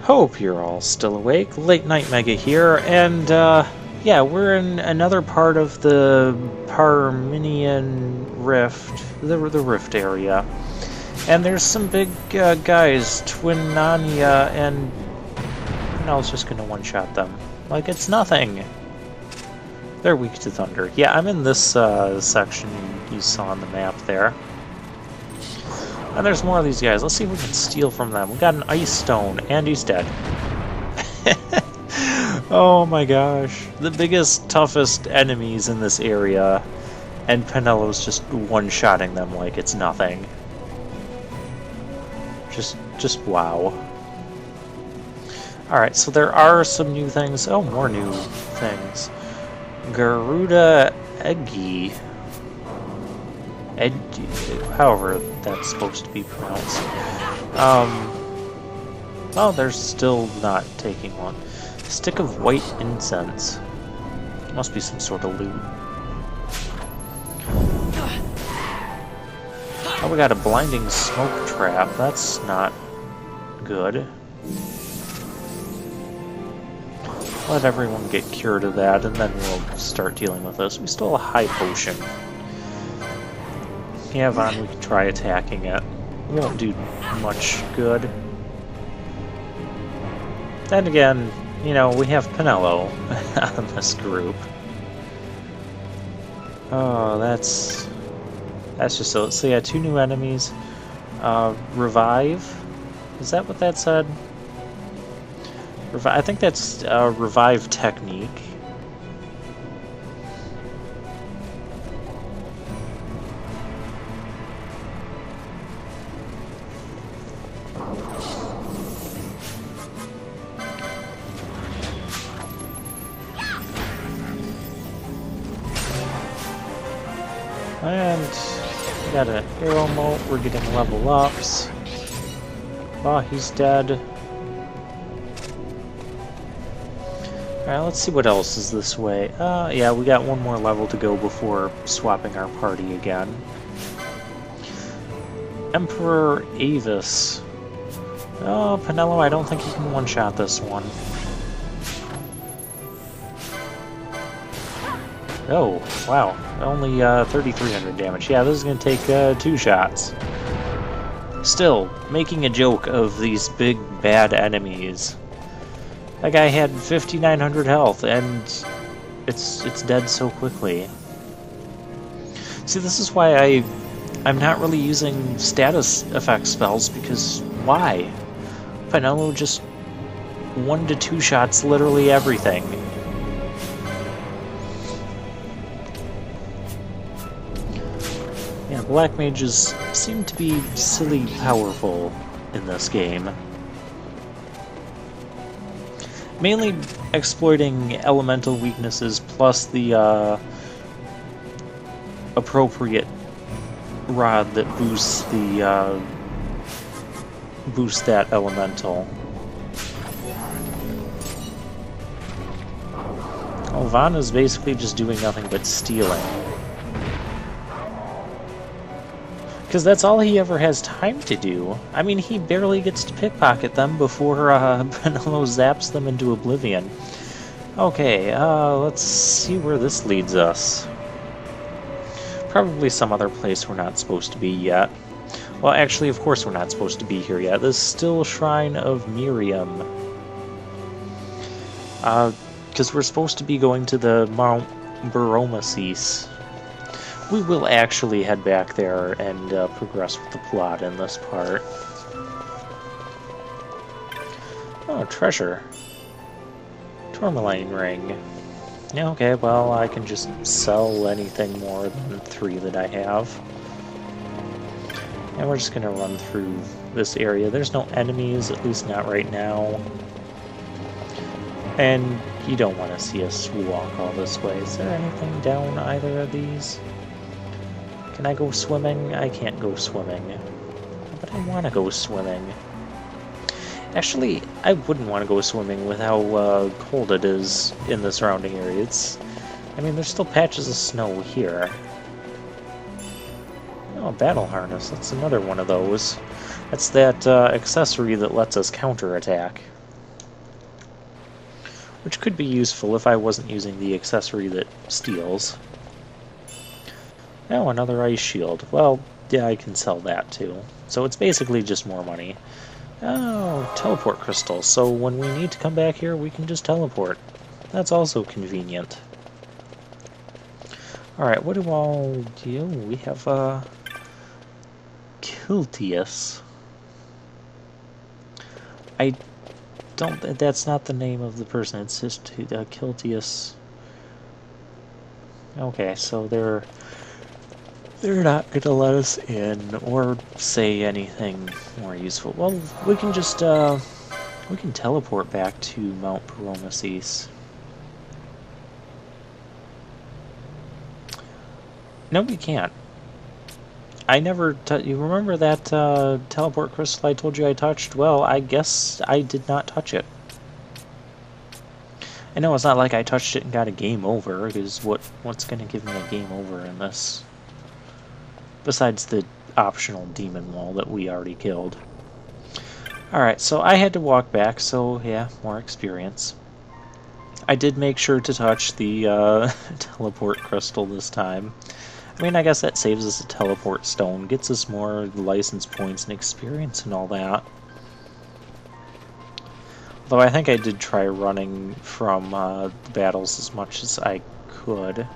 Hope you're all still awake. Late Night Mega here, and yeah, we're in another part of the Parmenian Rift, the Rift area. And there's some big guys, Twinania, and I was just gonna one-shot them. Like it's nothing. They're weak to thunder. Yeah, I'm in this section you saw on the map there. And there's more of these guys. Let's see if we can steal from them. We got an ice stone, and he's dead. Oh my gosh. The biggest, toughest enemies in this area, and Penello's just one-shotting them like it's nothing. Just wow. Alright, so there are some new things. Oh, more new things. Garuda Eggy. However that's supposed to be pronounced. Oh, they're still not taking one. Stick of white incense. Must be some sort of loot. Oh, we got a blinding smoke trap. That's not good. Let everyone get cured of that, and then we'll start dealing with this. We still have a high potion. Yeah, Vaughn, we can try attacking it. It won't do much good. Then again, you know, we have Penello on this group. Oh, that's just so yeah, 2 new enemies. Revive? Is that what that said? I think that's revive technique. And we got an arrow moat, we're getting level ups. Oh, he's dead. Alright, let's see what else is this way. Yeah, we got one more level to go before swapping our party again. Emperor Avis. Oh, Penello, I don't think you can one-shot this one. Oh, wow. Only 3,300 damage. Yeah, this is going to take 2 shots. Still, making a joke of these big, bad enemies. That guy had 5,900 health, and it's dead so quickly. See, this is why I'm not really using status effect spells, because why? Penello just 1 to 2 shots literally everything. Yeah, black mages seem to be silly powerful in this game. Mainly exploiting elemental weaknesses plus the appropriate rod that boosts the boosts that elemental. Oh, Vaughn is basically just doing nothing but stealing. Because that's all he ever has time to do. I mean, he barely gets to pickpocket them before Penello zaps them into oblivion. Okay, let's see where this leads us. Probably some other place we're not supposed to be yet. Well, actually, of course we're not supposed to be here yet. This is still Shrine of Miriam. Because we're supposed to be going to the Mount Baromasis. We will actually head back there and progress with the plot in this part. Oh, treasure. Tourmaline ring. Yeah, okay, well, I can just sell anything more than 3 that I have. And we're just gonna run through this area. There's no enemies, at least not right now. And you don't want to see us walk all this way. Is there anything down either of these? Can I go swimming? I can't go swimming. But I want to go swimming. Actually, I wouldn't want to go swimming with how cold it is in the surrounding area. I mean, there's still patches of snow here. Oh, battle harness. That's another one of those. That's that accessory that lets us counterattack. which could be useful if I wasn't using the accessory that steals. Oh, another ice shield. Well, yeah, I can sell that too. So it's basically just more money. Oh, teleport crystals. So when we need to come back here, we can just teleport. That's also convenient. Alright, what do all do? We have, Kiltius. I don't... That's not the name of the person. It's just Kiltius. Okay, so they're not going to let us in or say anything more useful. Well, we can just, we can teleport back to Mount Paromeses. No, we can't. I never... You remember that, teleport crystal I told you I touched? Well, I guess I did not touch it. I know it's not like I touched it and got a game over, because what's going to give me a game over in this? Besides the optional demon wall that we already killed. Alright, so I had to walk back, so yeah, more experience. I did make sure to touch the teleport crystal this time. I mean, I guess that saves us a teleport stone, gets us more license points and experience and all that. Though I think I did try running from the battles as much as I could.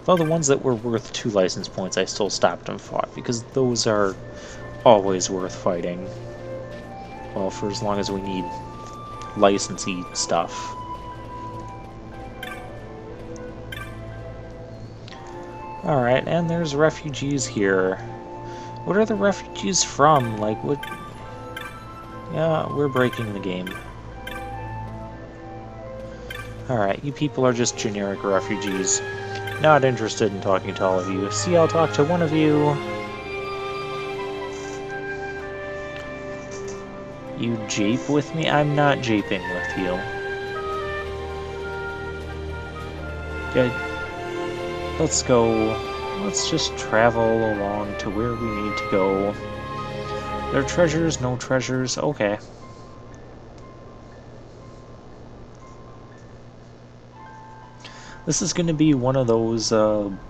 Though the ones that were worth 2 license points, I still stopped and fought, because those are always worth fighting. Well, for as long as we need licensee stuff. Alright, and there's refugees here. What are the refugees from? Like, what... Yeah, we're breaking the game. Alright, you people are just generic refugees. Not interested in talking to all of you. See, I'll talk to one of you. You jape with me? I'm not japing with you. Good. Let's go. Let's just travel along to where we need to go. There are treasures, no treasures. Okay. This is going to be one of those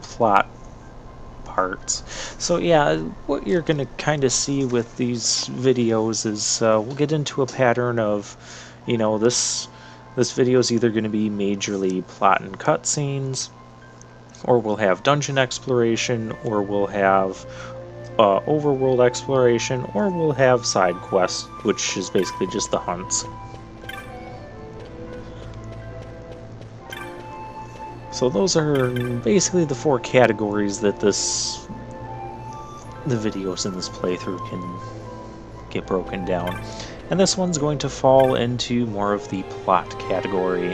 plot parts. So yeah, what you're going to kind of see with these videos is we'll get into a pattern of, you know, this video is either going to be majorly plot and cutscenes, or we'll have dungeon exploration, or we'll have overworld exploration, or we'll have side quests, which is basically just the hunts. So those are basically the 4 categories that the videos in this playthrough can get broken down. And this one's going to fall into more of the plot category.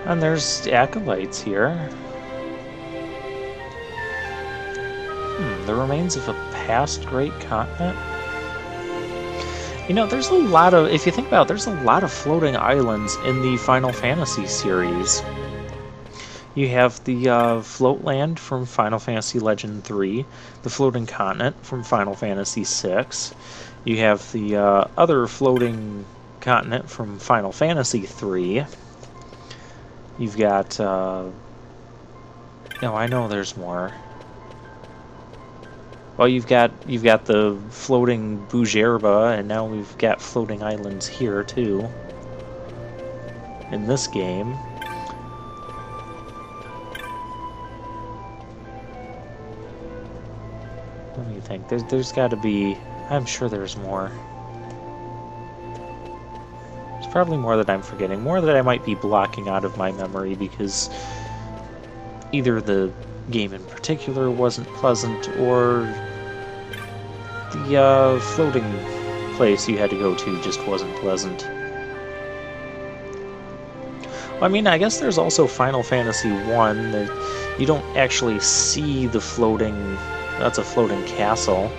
And there's acolytes here. The remains of a past great continent? You know, there's a lot of, if you think about it, there's a lot of floating islands in the Final Fantasy series. You have the float land from Final Fantasy Legend 3, the floating continent from Final Fantasy 6. You have the other floating continent from Final Fantasy 3. You've got, no, I know there's more. Well, you've got the floating Bujerba, and now we've got floating islands here too. In this game. What do you think? There's got to be. I'm sure there's more. There's probably more that I'm forgetting. More that I might be blocking out of my memory because either the game in particular wasn't pleasant, or the floating place you had to go to just wasn't pleasant. Well, I mean, I guess there's also Final Fantasy 1 that you don't actually see the floating... That's a floating castle,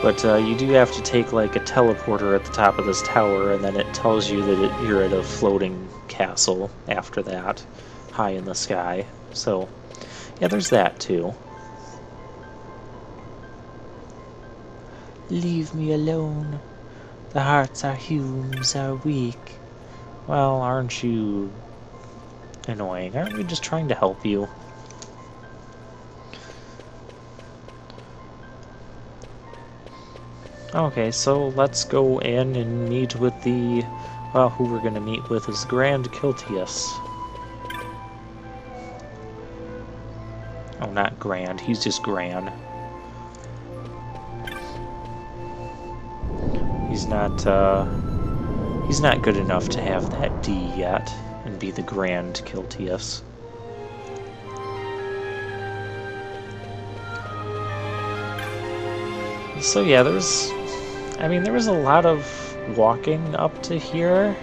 but you do have to take like a teleporter at the top of this tower, and then it tells you that you're at a floating castle after that, high in the sky. So, yeah, there's that too. Leave me alone. The hearts our humans are weak. Well, aren't you annoying? Aren't we just trying to help you? Okay, so let's go in and meet with the... Well, who we're gonna meet with is Grand Kiltius. Oh, not Grand. He's just Gran. He's not good enough to have that D yet and be the Grand Kiltius. So yeah, there was a lot of walking up to here,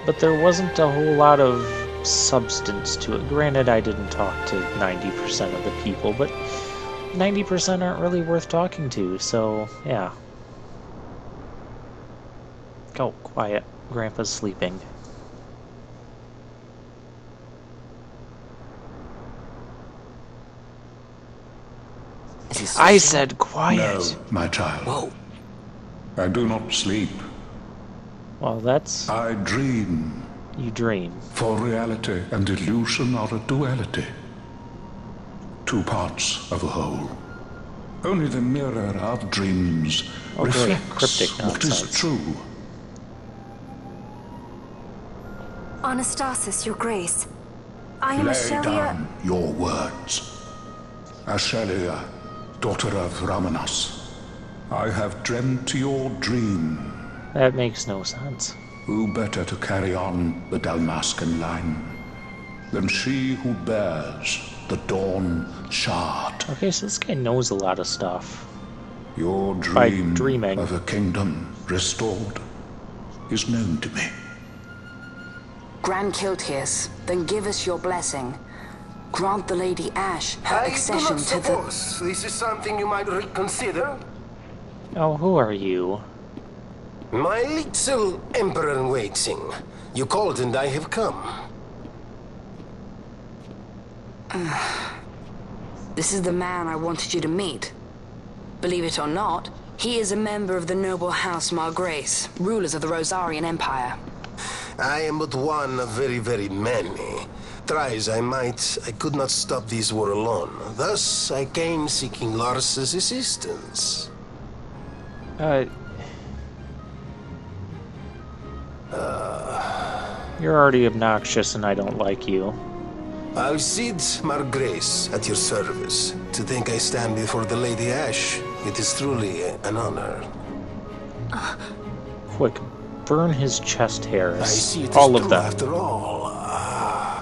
but there wasn't a whole lot of substance to it. Granted, I didn't talk to 90% of the people, but 90% aren't really worth talking to, so yeah. Oh, quiet. Grandpa's sleeping. I said quiet! No, my child. Whoa. I do not sleep. Well, that's... I dream. You dream. For reality and illusion are a duality. Two parts of a whole. Only the mirror of dreams reflects cryptic what is nonsense. true. Anastasis, Your Grace. I am Lay Ashelia. down your words. Ashelia, daughter of Ramanas, I have dreamt your dream. That makes no sense. Who better to carry on the Dalmascan line than she who bears the Dawn Shard? Okay, so this guy knows a lot of stuff. Your By dream dreaming. of a kingdom restored is known to me. Grand Kiltius, then give us your blessing. Grant the Lady Ash her accession to the... This is something you might reconsider. Oh, who are you? My little emperor-in-waiting. You called and I have come. This is the man I wanted you to meet. Believe it or not, he is a member of the noble house Margrace, rulers of the Rosarian Empire. I am but one of very, very many. Try as I might, I could not stop this war alone. Thus, I came seeking Lars's assistance. You're already obnoxious and I don't like you. Alcide Margrace, at your service. To think I stand before the Lady Ash, it is truly an honor. Quick, burn his chest I hairs. see it is All of true them. after all.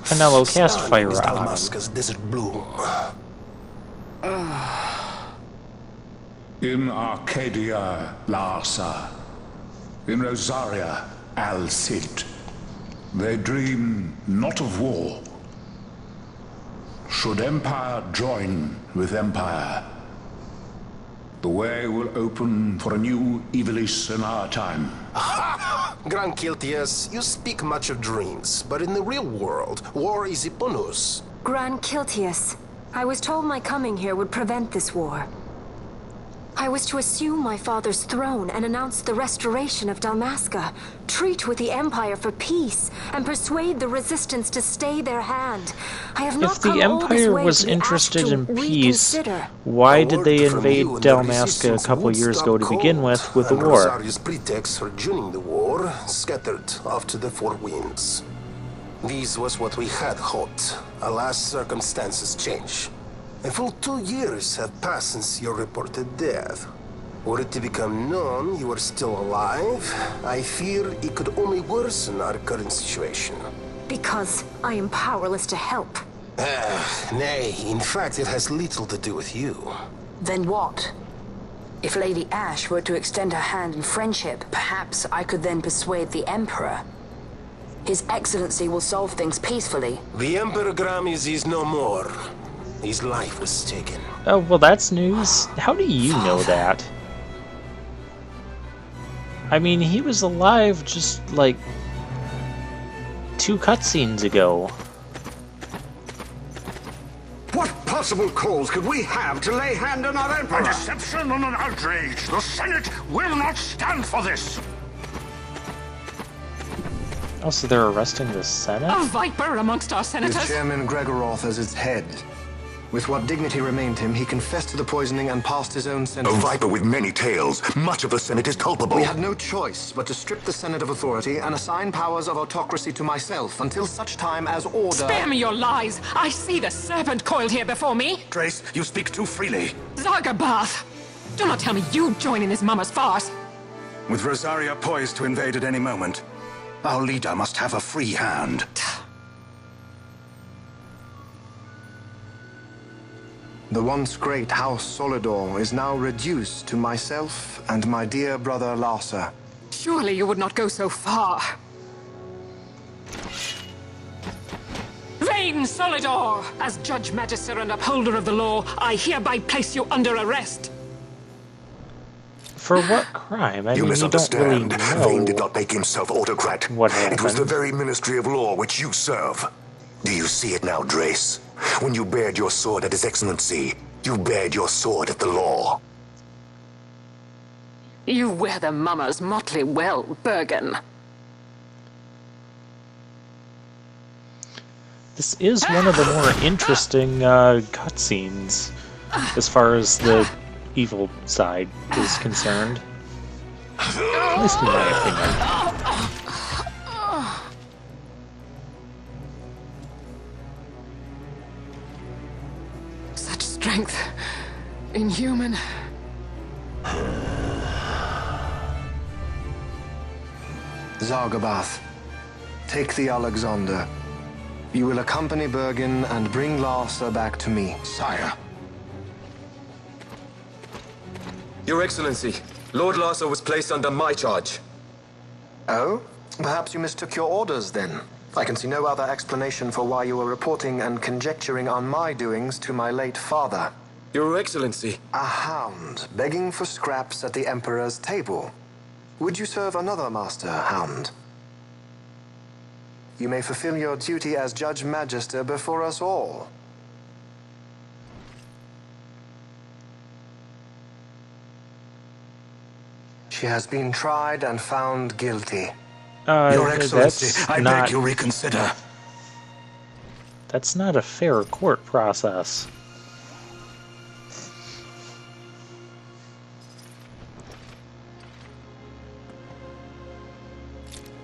Canelo, cast Stunning fire is on him. Dalmasca's desert bloom. In Arcadia, Larsa. In Rosaria, Alcid. They dream not of war. Should empire join with empire, the way will open for a new Evilis in our time. Grand Kiltius, you speak much of dreams, but in the real world, war is upon us. Grand Kiltius, I was told my coming here would prevent this war. I was to assume my father's throne and announce the restoration of Dalmasca, treat with the Empire for peace, and persuade the Resistance to stay their hand. I have not If the come all this Empire way was to be interested asked in to peace, reconsider. why A did word they from invade you and the Dalmasca a Resistance couple would years stop ago to begin cold, with the and war? Rosaria's pretext for joining the war scattered off to the four winds. This was what we had hoped. Alas, circumstances change. A full 2 years have passed since your reported death. Were it to become known you are still alive, I fear it could only worsen our current situation. Because I am powerless to help. Nay, in fact, it has little to do with you. Then what? If Lady Ash were to extend her hand in friendship, perhaps I could then persuade the Emperor. His Excellency will solve things peacefully. The Emperor Gramis is no more. His life was taken. Oh, well, that's news. How do you know that? I mean, he was alive just, like, 2 cutscenes ago. What possible cause could we have to lay hand on our Emperor? A deception and an outrage! The Senate will not stand for this! Oh, so they're arresting the Senate? A viper amongst our senators? With Chairman Gregoroth as its head. With what dignity remained him, he confessed to the poisoning and passed his own A sentence. viper with many tails. Much of the Senate is culpable. We had no choice but to strip the Senate of authority and assign powers of autocracy to myself until such time as order... Spare me your lies! I see the serpent coiled here before me! Trace, you speak too freely. Zargabath! Do not tell me you join in this mama's farce! With Rosaria poised to invade at any moment, our leader must have a free hand. The once great House Solidor is now reduced to myself and my dear brother Larsa. Surely you would not go so far. Vain Solidor! As Judge Magister and upholder of the law, I hereby place you under arrest. For what crime? I You mean, misunderstand. you don't really know. Vane did not make himself autocrat. What It was the happened? very Ministry of Law which you serve. Do you see it now, Drace? When you bared your sword at His Excellency, you bared your sword at the law. You wear the mama's motley well, Bergen. This is one of the more interesting cutscenes as far as the evil side is concerned. At least in my opinion. Such strength. Inhuman. Zargabath, take the Alexander. You will accompany Bergen and bring Larsa back to me. Sire. Your Excellency, Lord Larsa was placed under my charge. Oh? Perhaps you mistook your orders then. I can see no other explanation for why you were reporting and conjecturing on my doings to my late father. Your Excellency. A hound begging for scraps at the Emperor's table. Would you serve another master, hound? You may fulfill your duty as Judge Magister before us all. She has been tried and found guilty. Your Excellency, that's I not, beg you reconsider. That's not a fair court process.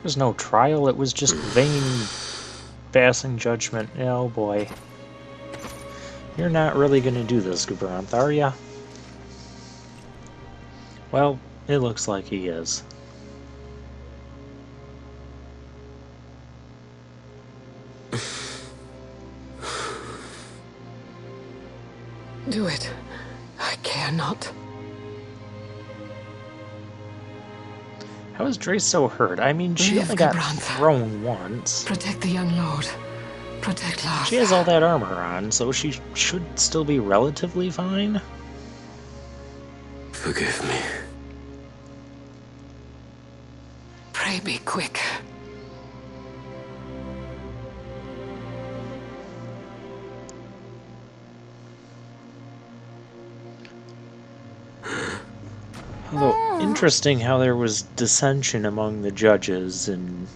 There's no trial, it was just vain passing judgment. Oh boy. You're not really gonna do this, Gubranth, are ya? Well, it looks like he is. Do it. I care not. How is Drace so hurt? I mean, she Live, only got Gubranth. thrown once. Protect the young lord. Protect Larsa. She has all that armor on, so she should still be relatively fine. Forgive me. Pray be quick. Although, interesting how there was dissension among the judges, and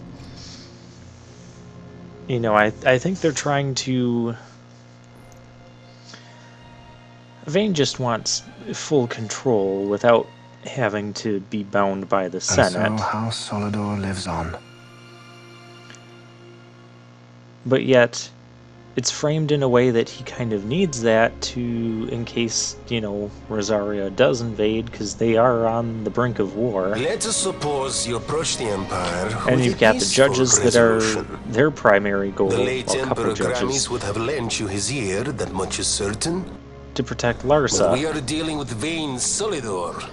you know, I think they're trying to... Vane just wants full control without having to be bound by the Senate. And so House Solidor lives on. But yet, it's framed in a way that he kind of needs that to, in case, you know, Rosaria does invade, because they are on the brink of war. Let us suppose you approach the Empire And with you've a got the peaceful judges that are resolution. their primary goal, The late well, a couple Emperor of judges, Gramis would have lent you his ear, that much is certain. to protect But Larsa. we are dealing with Vane Solidor.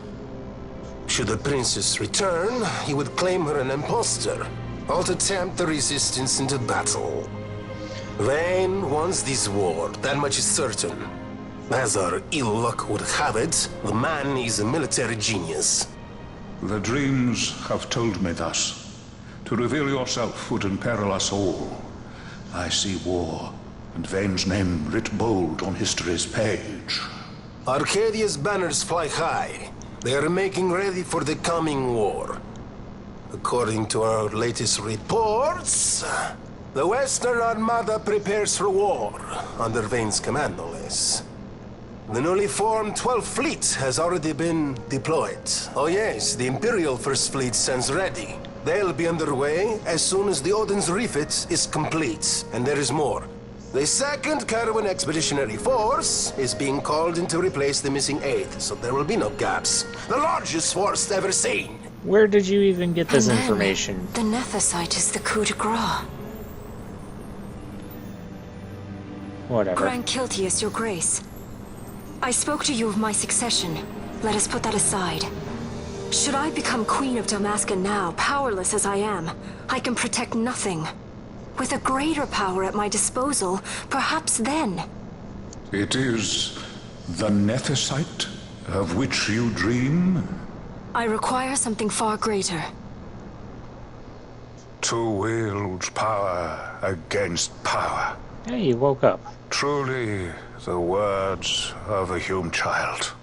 Should the princess return, he would claim her an impostor, or to tempt the resistance into battle. Vane wants this war, that much is certain. As our ill luck would have it, the man is a military genius. The dreams have told me thus. To reveal yourself would imperil us all. I see war and Vane's name writ bold on history's page. Arcadia's banners fly high. They are making ready for the coming war. According to our latest reports, the Western Armada prepares for war under Vane's command, no less. The newly formed 12th Fleet has already been deployed. Oh yes, the Imperial First Fleet stands ready. They'll be underway as soon as the Odin's refit is complete. And there is more. The 2nd Caravan Expeditionary Force is being called in to replace the missing 8th, so there will be no gaps. The largest force ever seen. Where did you even get this information? The Nethicite is the coup de grace. Whatever. Grand Kiltius, your grace. I spoke to you of my succession. Let us put that aside. Should I become Queen of Dalmasca now, powerless as I am, I can protect nothing. With a greater power at my disposal, perhaps then. It is the Nethicite of which you dream? I require something far greater. To wield power against power. Hey, you woke up. Truly, the words of a Hume child.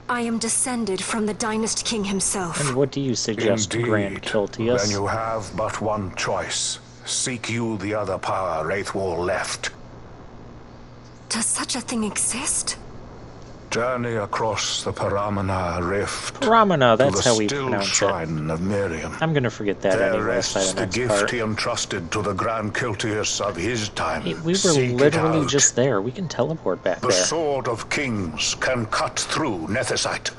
I am descended from the Dynast King himself. And what do you suggest, Indeed. Grand Kiltius? Then you have but one choice. Seek you the other power Wraithwall left. Does such a thing exist? Journey across the Paramana Rift. Paramana, that's to the how we still pronounce shrine of Miriam. I'm gonna forget that There anyway by rests the the next gift part. he entrusted to the Grand Kiltius of his time. We were Seek it literally out. just there. We can teleport back The there. Sword of Kings can cut through Nethicite.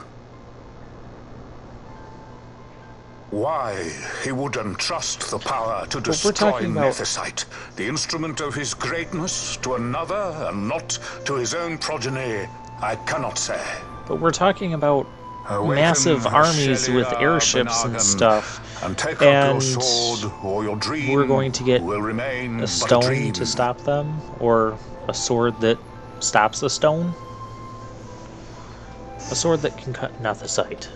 Why he would entrust the power to destroy talking about- Nethicite, the instrument of his greatness, to another and not to his own progeny, I cannot say. But we're talking about Awaken massive armies with Shelia airships and Benagan, stuff, and take and up your sword, or your dream we're going to get will remain a but stone dream. to stop them, or a sword that stops a stone. A sword that can cut Nethicite.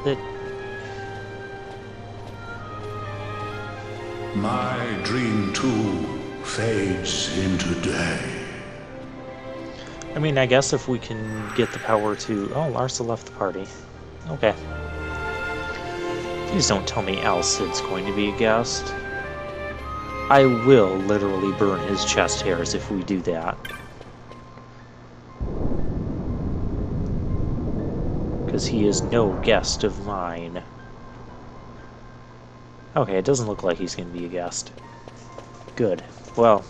That My dream too fades into day. I mean, I guess if we can get the power to... Oh, Larsa left the party. Okay. Please don't tell me Alcid's going to be a guest. I will literally burn his chest hairs if we do that. Because he is no guest of mine. Okay, it doesn't look like he's going to be a guest. Good. Well,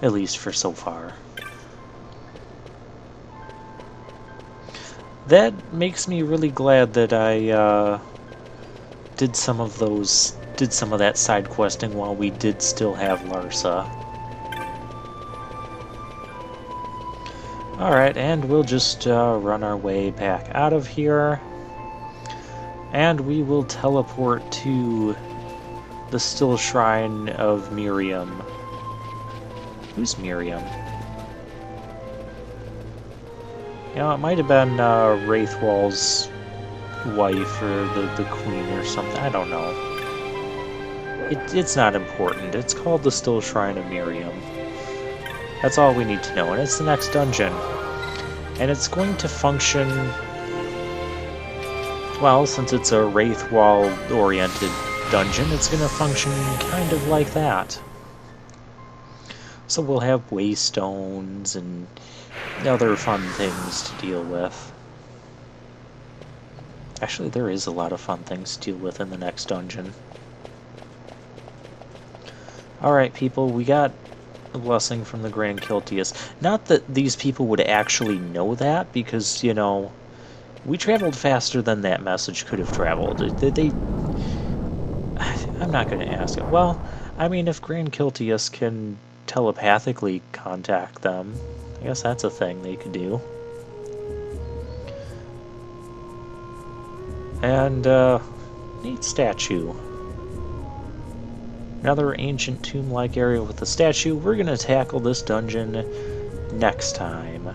at least for so far. That makes me really glad that I did some of that side questing while we did still have Larsa. Alright, and we'll just run our way back out of here. And we will teleport to the Still Shrine of Miriam. Who's Miriam? You know, it might have been Wraithwall's wife or the queen or something. I don't know. It's not important. It's called the Still Shrine of Miriam. That's all we need to know, and it's the next dungeon. And it's going to function... Well, since it's a Wraithwall-oriented dungeon, it's going to function kind of like that. So we'll have waystones and other fun things to deal with. Actually, there is a lot of fun things to deal with in the next dungeon. Alright, people, we got a blessing from the Grand Kiltius. Not that these people would actually know that, because, you know, we traveled faster than that message could have traveled. I'm not going to ask it. Well, I mean, if Grand Kiltius can telepathically contact them, I guess that's a thing they could do. And, neat statue. Another ancient tomb-like area with a statue. We're going to tackle this dungeon next time.